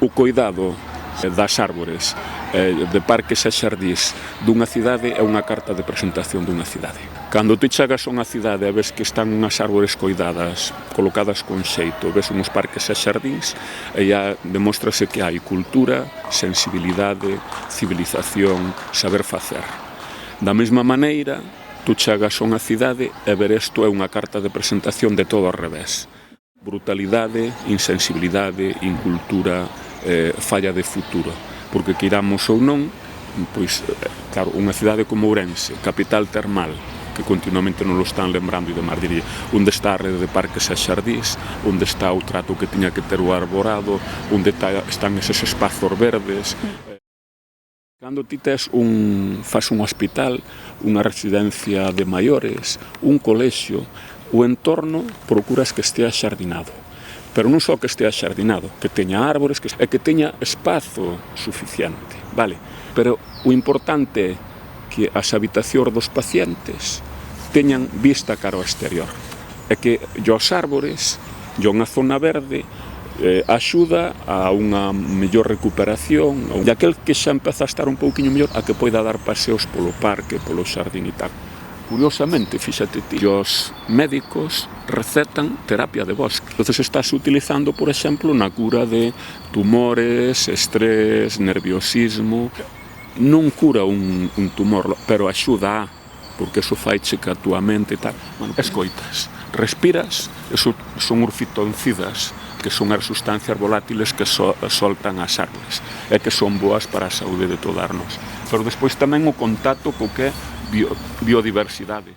O coidado das árbores, de parques e xardís dunha cidade é unha carta de presentación dunha cidade. Cando ti chegas a unha cidade e ves que están unhas árbores coidadas, colocadas con xeito, ves uns parques e xardís, e demóstrase que hai cultura, sensibilidade, civilización, saber facer. Da mesma maneira, tú chegas a unha cidade e ver isto é unha carta de presentación de todo ao revés. Brutalidade, insensibilidade, incultura, falla de futuro, porque queiramos ou non, pois, claro, unha cidade como Ourense, capital termal, que continuamente non lo están lembrando e demais, diría, onde está a rede de parques e xardís, onde está o trato que tiña que ter o arborado, onde están eses espazos verdes. Cando ti fas un hospital, unha residencia de maiores, un colexio, o entorno procuras que estea xardinado. Pero non só que estea xardinado, que teña árbores e que teña espazo suficiente, vale? Pero o importante é que as habitacións dos pacientes teñan vista cara ao exterior. E que os árbores, unha zona verde, axuda a unha mellor recuperación, e aquel que xa empeza a estar un pouquiño mellor a que poida dar paseos polo parque, polo xardín e tal. Curiosamente, fíxate ti, os médicos recetan terapia de bosque. Entonces estás utilizando, por exemplo, na cura de tumores, estrés, nerviosismo. Non cura un tumor, pero axuda porque eso faiche que a túa mente e tal. Bueno, escoitas, respiras, eso son urfitoncidas, que son as sustancias volátiles que soltan as árboles e que son boas para a saúde de todas nós. Pero despois tamén o contacto co que é biodiversidade.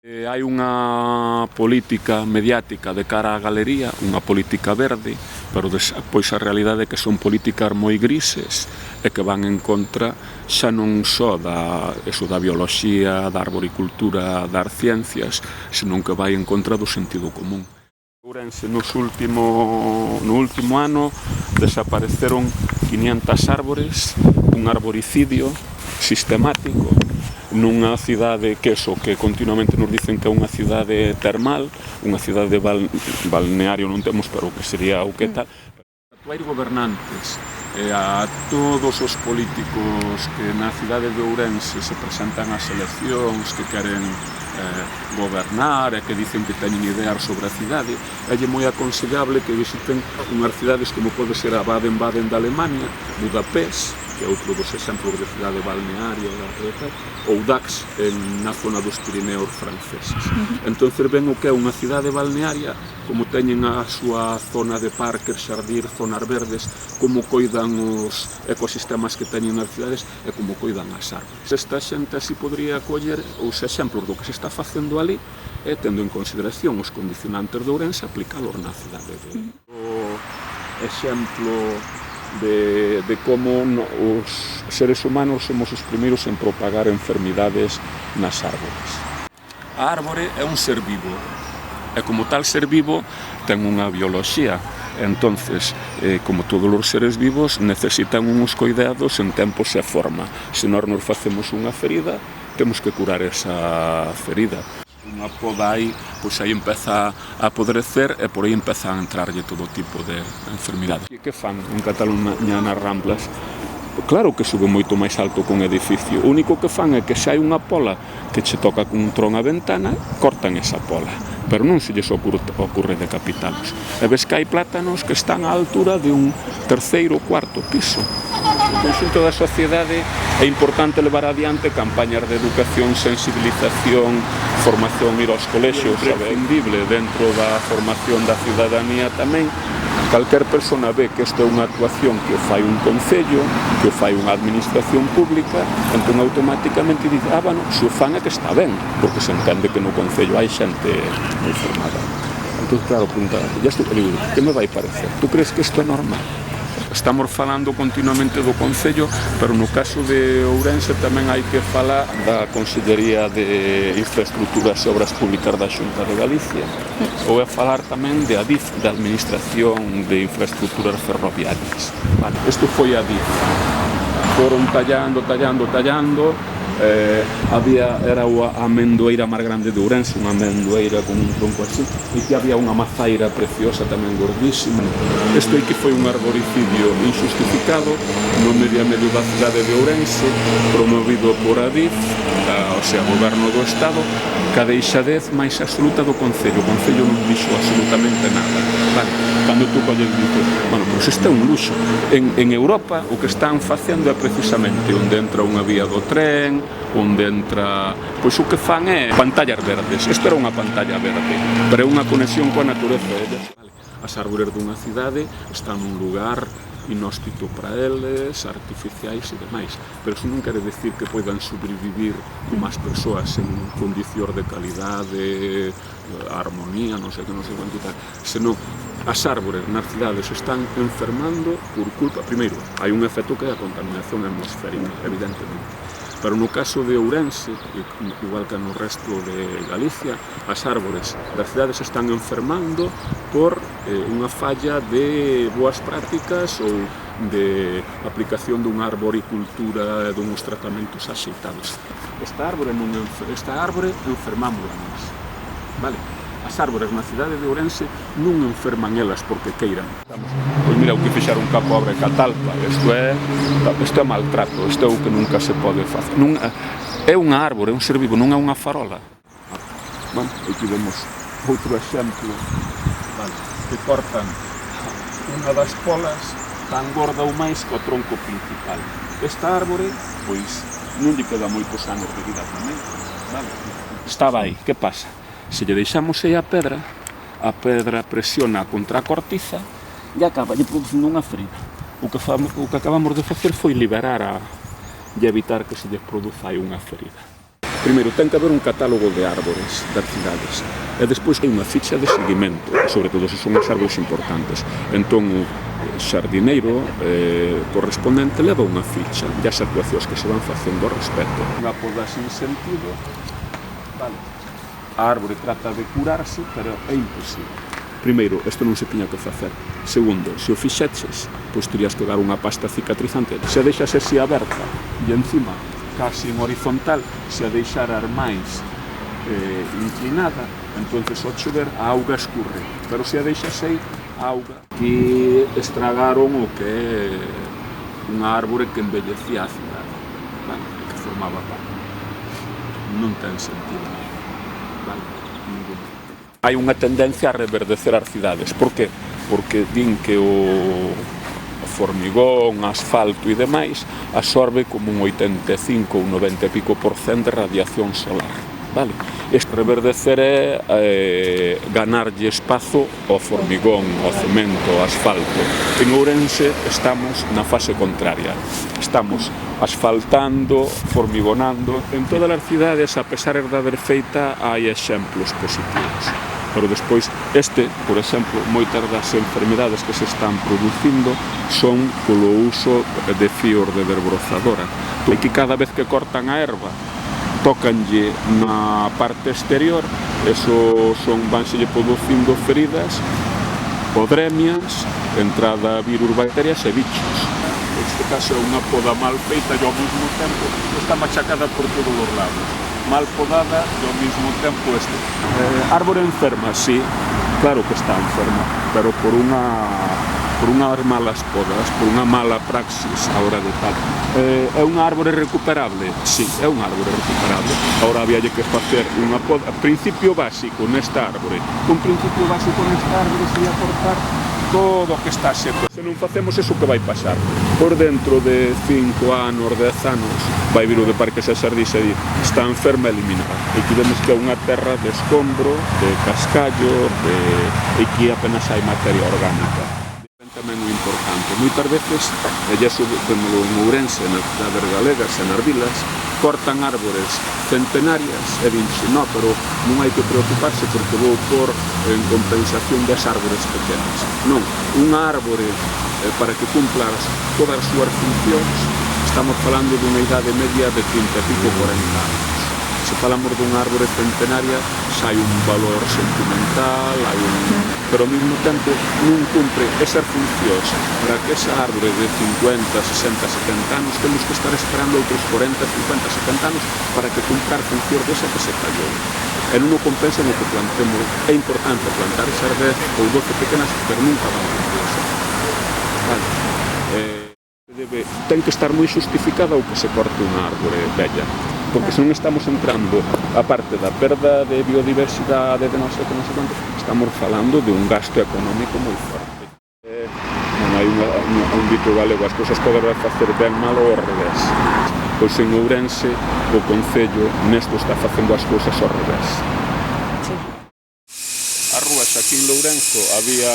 Hai unha política mediática de cara á galería, unha política verde, pero pois a realidade é que son políticas moi grises e que van en contra xa non só da bioloxía, da arboricultura, das ciencias, senón que vai en contra do sentido común. Ourense no último ano desapareceron 500 árbores, un arboricidio sistemático nunha cidade que continuamente nos dicen que é unha cidade termal, unha cidade balneario non temos, pero que sería o que tal. Hai gobernantes a todos os políticos que na cidade de Ourense se presentan ás eleccións, que queren gobernar e que dicen que teñen ideas sobre a cidade, é moi aconsellable que visiten unhas cidades como pode ser a Baden-Baden da Alemania, Budapest, que é outro dos exemplos de cidade balnearia, ou Dax, na zona dos Pirineos franceses. Entón ven o que é unha cidade balnearia, como teñen a súa zona de parques, xardín, zonas verdes, como coidan os ecosistemas que teñen nas cidades e como coidan as árboles. Esta xente así podría coller os exemplos do que se está facendo ali e tendo en consideración os condicionantes de Ourense, aplicalos na cidade. O exemplo de como os seres humanos somos os primeiros en propagar enfermidades nas árbores. A árbore é un ser vivo, e como tal ser vivo ten unha bioloxía. Entonces, como todos os seres vivos, necesitan uns cuidados en tempos e forma. Se nós nos facemos unha ferida, temos que curar esa ferida. Unha poda aí, pois aí empeza a apodrecer e por aí empezan a entrarlle todo tipo de enfermidades. E que fan en Cataluña nas Ramblas? Claro que sube moito máis alto que un edificio. O único que fan é que se hai unha pola que che toca con un tron a ventana, cortan esa pola. Pero non se lles ocurre decapitalos. E ves que hai plátanos que están á altura de un terceiro ou cuarto piso. No conxunto da sociedade é importante levar adiante campañas de educación, sensibilización, formación, ir aos colexios, imprescindible dentro da formación da ciudadanía tamén. Calquer persona ve que esta é unha actuación que o fai un concello, que o fai unha administración pública, entón automáticamente dice, bueno, se o fan é que está ben, porque se entende que no concello hai xente moi formada. Entón, claro, pregunta, que me vai parecer? Tú crees que isto é normal? Estamos falando continuamente do Concello, pero no caso de Ourense tamén hai que falar da Consellería de Infraestructuras e Obras Públicas da Xunta de Galicia, ou é falar tamén de ADIF, da Administración de Infraestructuras Ferroviarias. Isto foi ADIF. Foron tallando, Era a amendoeira máis grande de Ourense, unha amendoeira con un tronco así, e que había unha mazaira preciosa tamén gordísima. Isto que foi un arboricidio injustificado no medio a medio da cidade de Ourense, promovido por Adif, o sea, o goberno do Estado, ca deixadez máis absoluta do Concello. O Concello non dixo absolutamente nada. Vale, cando tú colles dices, bueno, pois isto é un luxo. En Europa o que están facendo é precisamente onde entra unha vía do tren, onde entra... Pois o que fan é pantallas verdes. Isto era unha pantalla verde, pero é unha conexión coa natureza. As árbores dunha cidade están nun lugar inhóspito para eles, artificiais e demais, pero iso non quere decir que poidan sobrevivir como as persoas en condicións de calidade, armonía, non sei quanto tal, senón as árbores nas cidades están enfermando por culpa, primeiro, hai un efecto que é a contaminación atmosférica, evidentemente. Pero no caso de Ourense, igual que no resto de Galicia, as árbores das cidades están enfermando por unha falla de boas prácticas ou de aplicación dunha arboricultura e dunhos tratamentos axeitados. Esta árbore enfermámonos, vale? As árbores na cidade de Ourense non enferman elas porque queiran. Pois mira o que fixeron ca pobre Catalpa, isto é maltrato, isto é o que nunca se pode facer. É unha árbore, é un ser vivo, non é unha farola. Bueno, aquí vemos outro exemplo, vale, que cortan unha das polas tan gorda ou máis que o tronco principal. Esta árbore, pois, non lle queda moitos anos de vida tamén, vale? Estaba aí, que pasa? Se lle deixamos aí a pedra presiona contra a cortiza e acaba lle producindo unha ferida. O que acabamos de facer foi liberar e evitar que se lle produza aí unha ferida. Primeiro, ten que haber un catálogo de árbores das cidades e despois hai unha ficha de seguimento, sobre todo se son os árbores importantes. Entón, o xardineiro correspondente leva unha ficha e as actuacións que se van facendo ao respecto. Unha poda sin sentido, vale. A árbore trata de curarse, pero é imposible. Primeiro, isto non se tiña que facer. Segundo, se o fixeches, pois terías que dar unha pasta cicatrizante. Se a deixas así aberta e encima, casi en horizontal, se a deixaras máis inclinada, entonces ao chover a auga escurre. Pero se a deixas aí, a auga que estragaron o que é unha árbore que embellecía a cidade, vale, que formaba parte. Non ten sentido. Hai unha tendencia a reverdecer as cidades. Por que? Porque din que o formigón, asfalto e demais absorbe como un 85 ou 90 e pico % de radiación solar. Vale? Este reverdecer é ganarlle espazo ao formigón, ao cemento, ao asfalto. En Ourense estamos na fase contraria. Estamos asfaltando, formigonando. En todas as cidades, a pesar de haber feita, hai exemplos positivos. Pero despois, por exemplo, moitas das enfermedades que se están producindo son polo uso de fíos de desbrozadora. E que cada vez que cortan a erva, tócanlle na parte exterior, vanselle producindo feridas, podremias, entrada virus, bacterias e bichos. Neste caso é unha poda mal feita e ao mesmo tempo está machacada por todos os lados. Mal podada e ao mesmo tempo árbore enferma, sí, claro que está enferma, pero por unhas malas podas, por unha mala praxis a hora de tal. É unha árbore recuperable? Sí, é unha árbore recuperable. Agora había que facer unha poda. Principio básico nesta árbore. Un principio básico nesta árbore sería cortar todo o que está seco. Se non facemos iso, que vai pasar? Por dentro de 5 anos, 10 anos, vai vir o de Parques e Xardís e está enferma e eliminada. E que vemos que é unha terra de escombro, de cascallo, e que apenas hai materia orgánica. Tamén moi importante. Moitas veces, e iso vémolo en Ourense, nas cidades galegas e nas vilas, cortan árbores centenarias e dinse, no, pero non hai que preocuparse porque vou por en compensación das árbores pequenas. Non, unha árbore para que cumpla todas as súas funcións, estamos falando dunha idade media de 30 e pico, 40 anos. Se se falamos dunha árbore centenaria, xa hai un valor sentimental, pero ao mesmo tempo non cumpre esas funcións. Para que esa árbore de 50, 60, 70 anos temos que estar esperando outros 40, 50, 70 anos para que cumpra a función desa que se fallou. E non o compensa no que plantemos. É importante plantar esas 10 ou 12 pequenas, pero nunca van a cumprir eso. Vale. Ten que estar moi justificada o que se corte unha árbore bella, porque se non estamos entrando a parte da perda de biodiversidade de non sei quanto, estamos falando de un gasto económico moi forte. Non hai un dito galego, as cousas poderás facer ben mal ou ao revés. Pois en Ourense o Concello nesto está facendo as cousas ao revés. As rúas aquí en Lourenço había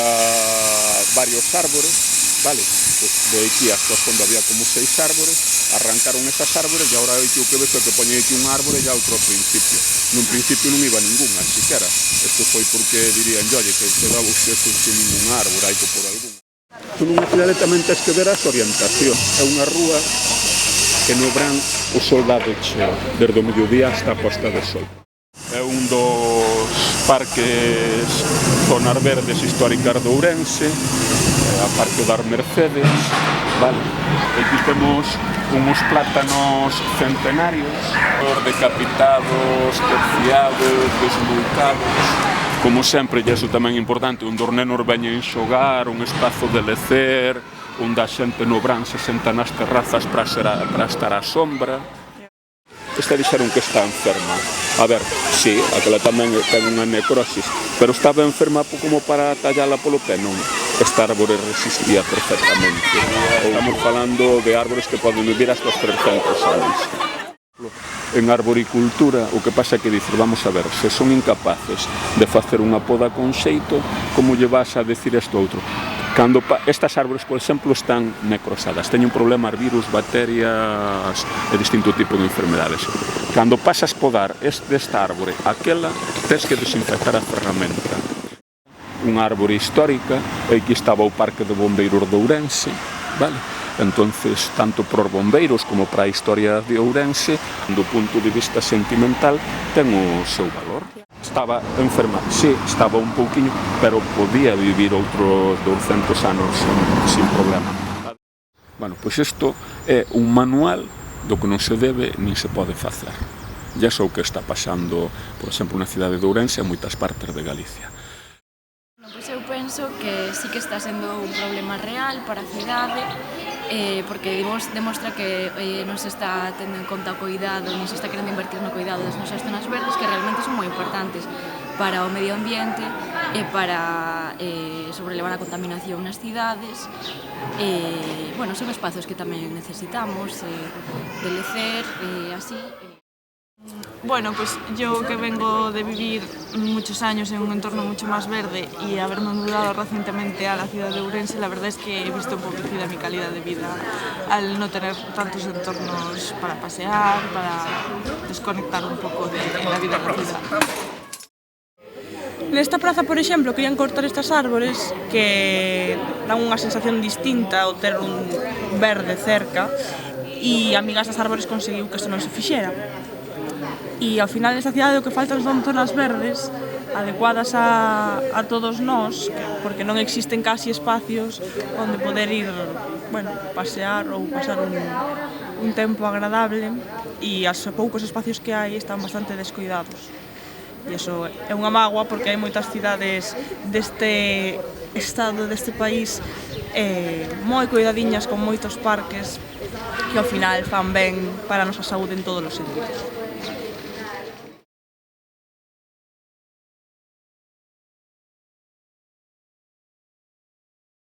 varios árbores, vale? Pues de aquí hasta fondo había como 6 árbores, arrancaron esas árbores e agora aquí o que ves é que poñen aquí un árbore e outro ao principio. Nun principio non iba ninguna, siquiera. Isto foi porque dirían, oye, que quedaba usted sin ningún árbore, hai que por algún. Nunha cidade tamén tens que ver as orientacións. É unha rúa que no verán o sol dá de cheo, desde o mediodía hasta a posta de sol. É un dos parques zonas verdes históricas de Ourense, a Parque das Mercedes, vale? Aquí temos uns plátanos centenarios, decapitados, terciados, desmulcados. Como sempre, e iso tamén é importante, onde os nenos veñen xogar, un espazo de lecer, onde a xente no verán se senta nas terrazas para estar á sombra. Esta dixeron que está enferma. A ver, sí, aquela tamén ten unha necrosis, pero estaba enferma como para tallala polo pé, non? Esta árbore resistía perfectamente. Estamos falando de árbores que poden vivir hasta os 300 anos. En arboricultura, o que pasa é que dices, vamos a ver, se son incapaces de facer unha poda con xeito, como lle vas a decir isto outro? Cando estas árbores, por exemplo, están necrosadas, teñen problemas, virus, bacterias e distinto tipo de enfermedades. Cando pasas podar desta árbore, aquela, tens que desinfectar a ferramenta. Unha árbore histórica, aquí estaba o Parque de Bombeiros de Ourense, vale? Entonces, tanto para os bombeiros como para a historia de Ourense, do punto de vista sentimental, ten o seu valor. Estaba enferma, sí, estaba un pouquiño, pero podía vivir outros 200 anos sin problema. Bueno, pois isto é un manual do que non se debe nin se pode facer. E iso é o que está pasando, por exemplo, na cidade de Ourense e en moitas partes de Galicia. Pois eu penso que sí que está sendo un problema real para a cidade, porque demostra que non se está tendo en conta o cuidado, non se está querendo invertir no cuidado das nosas zonas verdes, que realmente son moi importantes para o medio ambiente e para sobrelevar a contaminación nas cidades. Bueno, son espazos que tamén necesitamos de lecer, así. Bueno, pues yo que vengo de vivir muchos años en un entorno mucho más verde y haberme mudado recientemente a la ciudad de Ourense, la verdad es que he visto empobrecida mi calidad de vida al no tener tantos entornos para pasear, para desconectar un poco de la vida de la ciudad. Nesta praza, por exemplo, querían cortar estas árbores que dan unha sensación distinta ao ter un verde cerca e a migas das árbores conseguiu que isto non se fixera. E ao final nesta cidade o que faltan son zonas verdes adecuadas a todos nós, porque non existen casi espacios onde poder ir, bueno, pasear ou pasar un tempo agradable, e os poucos espacios que hai están bastante descuidados. E iso é unha mágoa porque hai moitas cidades deste estado, deste país, moi cuidadiñas, con moitos parques que ao final fan ben para a nosa saúde en todos os sentidos.